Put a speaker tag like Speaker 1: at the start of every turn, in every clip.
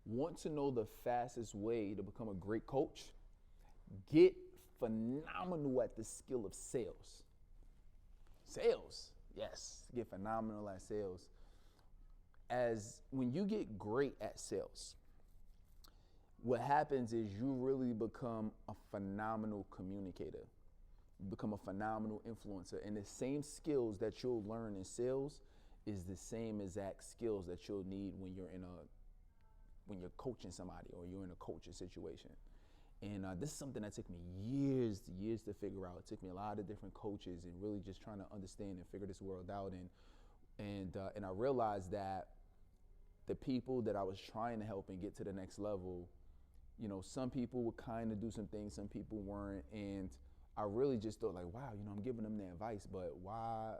Speaker 1: Want to know the fastest way to become a great coach? Get phenomenal at the skill of sales. Sales, yes, get phenomenal at sales. As when you get great at sales, what happens is you really become a phenomenal communicator. You become a phenomenal influencer. And the same skills that you'll learn in sales is the same exact skills that you'll need when you're coaching somebody or you're in a coaching situation. And this is something that took me years to figure out. It took me a lot of different coaches and really just trying to understand and figure this world out. And I realized that the people that I was trying to help and get to the next level, some people would kind of do some things, some people weren't. And I really just thought like, wow, I'm giving them the advice, but why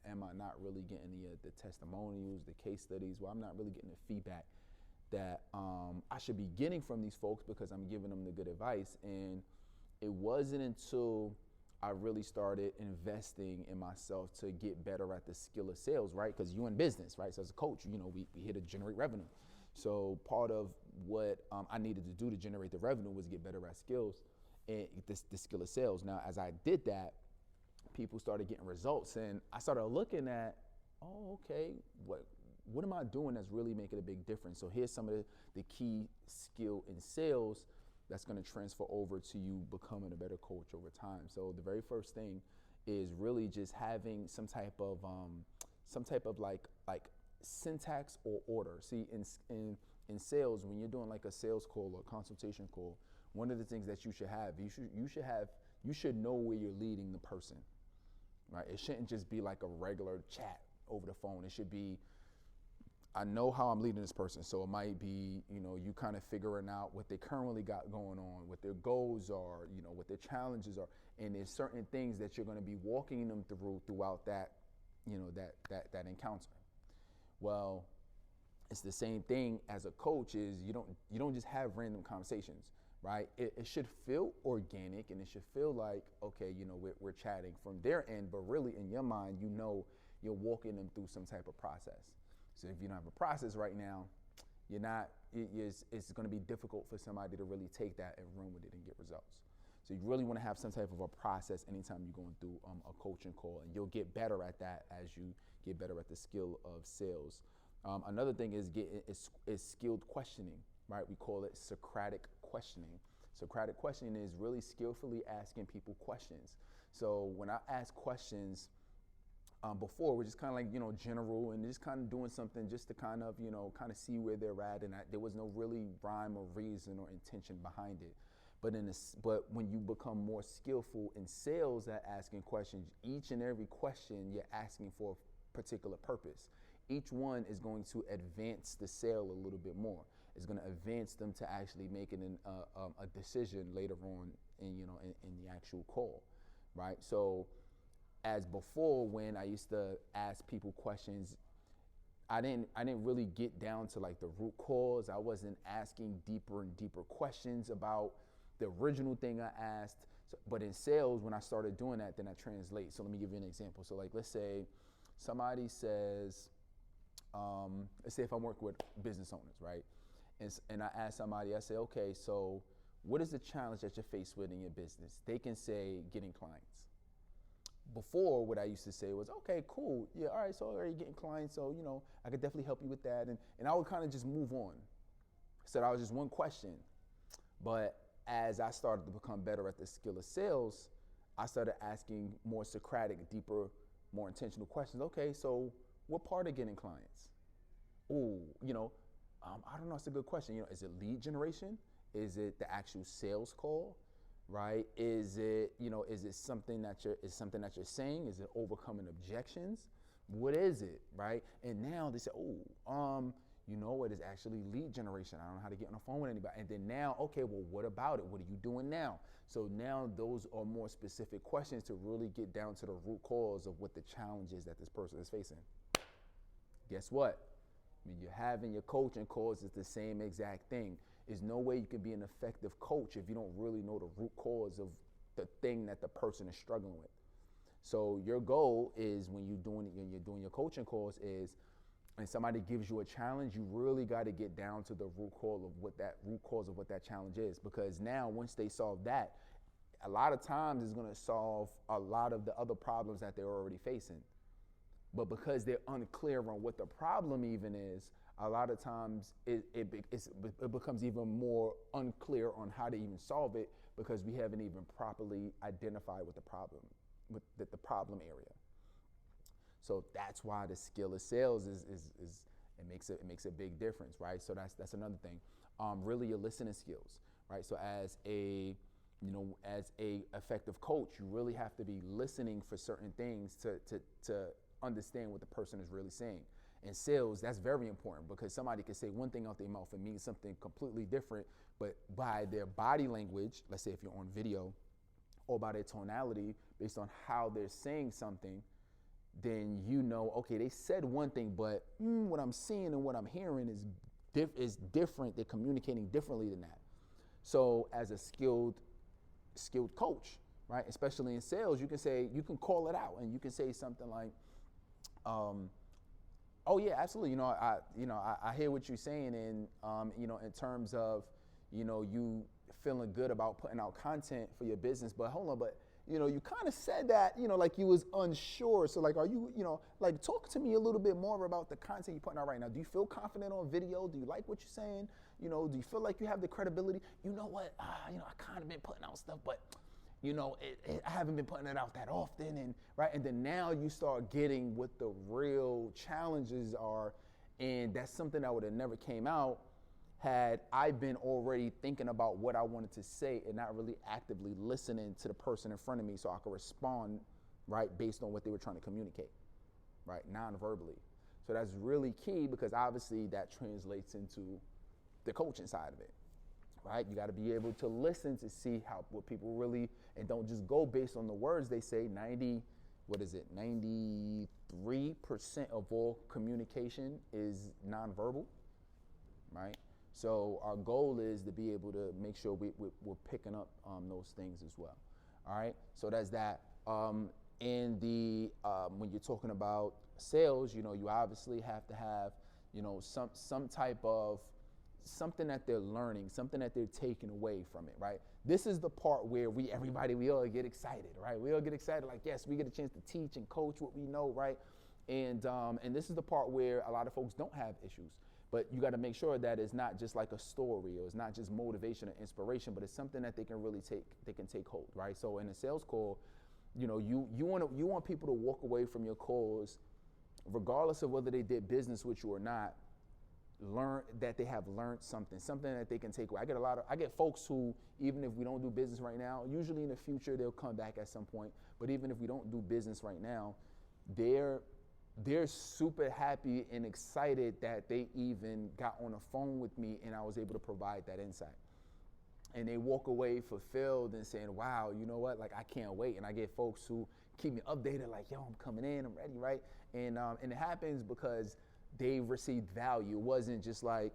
Speaker 1: am I not really getting the testimonials, the case studies? Well, I'm not really getting the feedback that I should be getting from these folks because I'm giving them the good advice. And it wasn't until I really started investing in myself to get better at the skill of sales, right? Because you're in business, right? So as a coach, we here to generate revenue. So part of what I needed to do to generate the revenue was get better at skills and the skill of sales. Now, as I did that, people started getting results, and I started looking at, oh, okay, what am I doing that's really making a big difference? So here's some of the key skill in sales that's going to transfer over to you becoming a better coach over time. So the very first thing is really just having some type of like syntax or order. See, in sales, when you're doing like a sales call or consultation call, one of the things that you should know where you're leading the person, right? It shouldn't just be like a regular chat over the phone. It should be, I know how I'm leading this person. So it might be, you kind of figuring out what they currently got going on, what their goals are, what their challenges are. And there's certain things that you're going to be walking them throughout that, that encounter. Well, it's the same thing as a coach is you don't just have random conversations, right? It should feel organic and it should feel like, okay, we're chatting from their end, but really in your mind, you're walking them through some type of process. So if you don't have a process right now, it's going to be difficult for somebody to really take that and run with it and get results. So you really want to have some type of a process anytime you're going through a coaching call, and you'll get better at that as you get better at the skill of sales. Another thing is skilled questioning, right? We call it Socratic questioning. Socratic questioning is really skillfully asking people questions. So when I ask questions, before we're just kind of like, general and just kind of doing something just to kind of see where they're at. And there was no really rhyme or reason or intention behind it. But when you become more skillful in sales at asking questions, each and every question you're asking for a particular purpose. Each one is going to advance the sale a little bit more. It's going to advance them to actually making a decision later on in the actual call, right? So as before, when I used to ask people questions, I didn't really get down to like the root cause. I wasn't asking deeper and deeper questions about the original thing I asked. But in sales, when I started doing that, then I translate. So let me give you an example. So like, let's say somebody says, let's say if I'm working with business owners, right? And I ask somebody, I say, okay, so what is the challenge that you're faced with in your business? They can say getting clients. Before, what I used to say was, okay, cool. Yeah, all right, so are you getting clients? So, I could definitely help you with that. And I would kind of just move on. So that was just one question. But as I started to become better at the skill of sales, I started asking more Socratic, deeper, more intentional questions. Okay, so what part of getting clients? Oh, I don't know. It's a good question. Is it lead generation? Is it the actual sales call? Right? Is it something that you're saying? Is it overcoming objections? What is it? Right? And now they say, it is actually lead generation. I don't know how to get on the phone with anybody. And then now, okay, well, what about it? What are you doing now? So now those are more specific questions to really get down to the root cause of what the challenge is that this person is facing. Guess what? When you're having your coaching calls, it's the same exact thing. There's no way you can be an effective coach if you don't really know the root cause of the thing that the person is struggling with. So your goal is when you're doing your coaching calls is, and somebody gives you a challenge, you really got to get down to the root cause of what that challenge is. Because now once they solve that, a lot of times it's going to solve a lot of the other problems that they're already facing. But because they're unclear on what the problem even is, a lot of times it becomes even more unclear on how to even solve it, because we haven't even properly identified what the problem, with the problem area. So that's why the skill of sales is it makes a big difference, right? So that's another thing. Really your listening skills, right? So as a effective coach, you really have to be listening for certain things to understand what the person is really saying. In sales, that's very important, because somebody can say one thing out their mouth and mean something completely different, but by their body language, let's say if you're on video, or by their tonality, based on how they're saying something, then you know, okay, they said one thing, but what I'm seeing and what I'm hearing is different. They're communicating differently than that. So as a skilled coach, right, especially in sales, you can call it out, and you can say something like, oh yeah, absolutely. I hear what you're saying, and in terms of, you feeling good about putting out content for your business, but hold on, but you kind of said that, like you was unsure. So like, are you, like talk to me a little bit more about the content you're putting out right now. Do you feel confident on video? Do you like what you're saying? Do you feel like you have the credibility? You know what? I kind of been putting out stuff, but I haven't been putting it out that often, and right. And then now you start getting what the real challenges are, and that's something that would have never came out had I been already thinking about what I wanted to say and not really actively listening to the person in front of me so I could respond, right, based on what they were trying to communicate, right, non-verbally. So that's really key, because obviously that translates into the coaching side of it, right? You got to be able to listen to see what people really, and don't just go based on the words they say. 93% of all communication is nonverbal, right? So our goal is to be able to make sure we're picking up those things as well. All right. So that's that. When you're talking about sales, you obviously have to have, some type of something that they're learning, something that they're taking away from it, right? This is the part where we all get excited, right? We all get excited, like, yes, we get a chance to teach and coach what we know, right? And this is the part where a lot of folks don't have issues. But you got to make sure that it's not just like a story, or it's not just motivation or inspiration, but it's something that they can take hold, right? So in a sales call, you want people to walk away from your calls, regardless of whether they did business with you or not, learn that they have learned something that they can take away. I get folks who, even if we don't do business right now, usually in the future they'll come back at some point, but even if we don't do business right now, they're super happy and excited that they even got on the phone with me and I was able to provide that insight. And they walk away fulfilled and saying, wow, you know what, like I can't wait. And I get folks who keep me updated, like, yo, I'm coming in, I'm ready, right? And it happens because they received value. It wasn't just like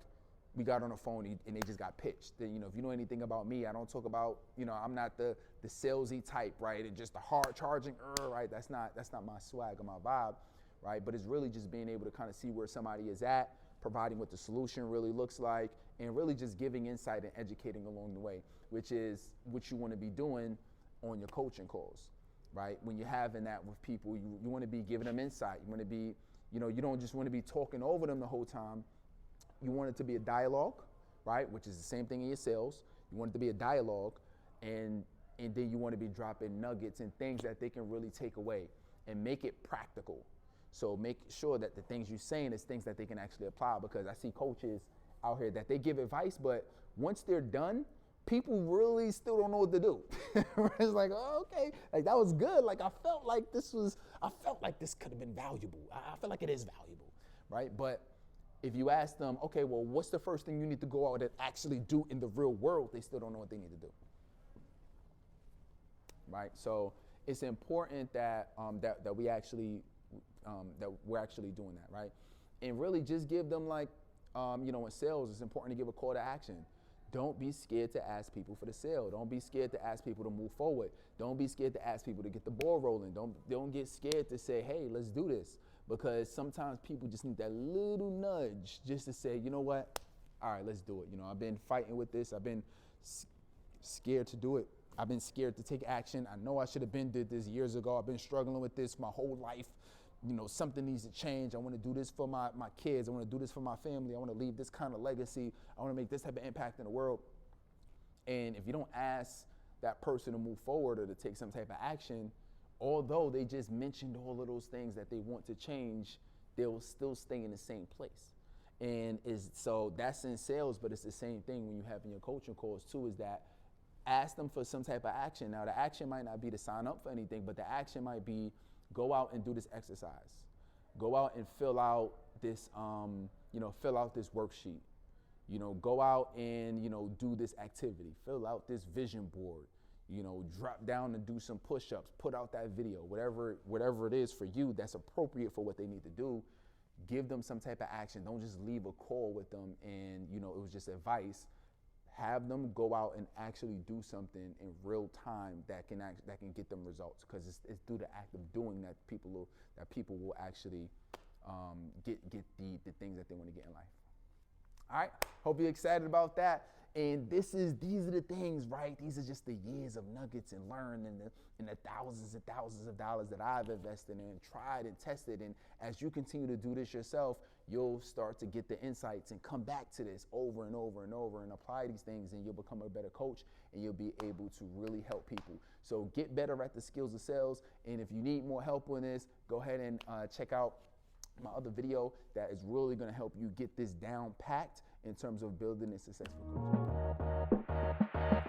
Speaker 1: we got on the phone and they just got pitched. Then, if you know anything about me, I don't talk about, I'm not the salesy type, right? And just the hard charging, right? That's not my swag or my vibe. Right, but it's really just being able to kind of see where somebody is at, providing what the solution really looks like, and really just giving insight and educating along the way, which is what you want to be doing on your coaching calls, right? When you're having that with people, you want to be giving them insight. You want to be, you don't just want to be talking over them the whole time. You want it to be a dialogue, right? Which is the same thing in your sales. You want it to be a dialogue, and then you want to be dropping nuggets and things that they can really take away and make it practical. So make sure that the things you're saying is things that they can actually apply, because I see coaches out here that they give advice, but once they're done, people really still don't know what to do. It's like, oh, okay, like that was good. Like I felt like this could have been valuable. I feel like it is valuable, right? But if you ask them, okay, well, what's the first thing you need to go out and actually do in the real world? They still don't know what they need to do, right? So it's important that that we're actually doing that, right? And really just give them, like, in sales, it's important to give a call to action. Don't be scared to ask people for the sale. Don't be scared to ask people to move forward. Don't be scared to ask people to get the ball rolling. Don't get scared to say, hey, let's do this. Because sometimes people just need that little nudge just to say, you know what? All right, let's do it. I've been fighting with this. I've been scared to do it. I've been scared to take action. I know I should have did this years ago. I've been struggling with this my whole life. Something needs to change. I want to do this for my kids. I want to do this for my family. I want to leave this kind of legacy. I want to make this type of impact in the world. And if you don't ask that person to move forward or to take some type of action, although they just mentioned all of those things that they want to change, they'll still stay in the same place. And so that's in sales, but it's the same thing when you have in your coaching calls too, is that ask them for some type of action. Now, the action might not be to sign up for anything, but the action might be go out and do this exercise. Go out and fill out this worksheet. Go out and, do this activity. Fill out this vision board. Drop down and do some push-ups. Put out that video. Whatever it is for you that's appropriate for what they need to do. Give them some type of action. Don't just leave a call with them and, it was just advice. Have them go out and actually do something in real time that can get them results, because it's through the act of doing that people will actually get the things that they want to get in life. All right, hope you're excited about that. And these are the things, right? These are just the years of nuggets and learn and the thousands and thousands of dollars that I've invested in, tried and tested. And as you continue to do this yourself, you'll start to get the insights and come back to this over and over and over and apply these things, and you'll become a better coach and you'll be able to really help people. So get better at the skills of sales. And if you need more help on this, go ahead and check out my other video that is really going to help you get this down packed in terms of building a successful coach.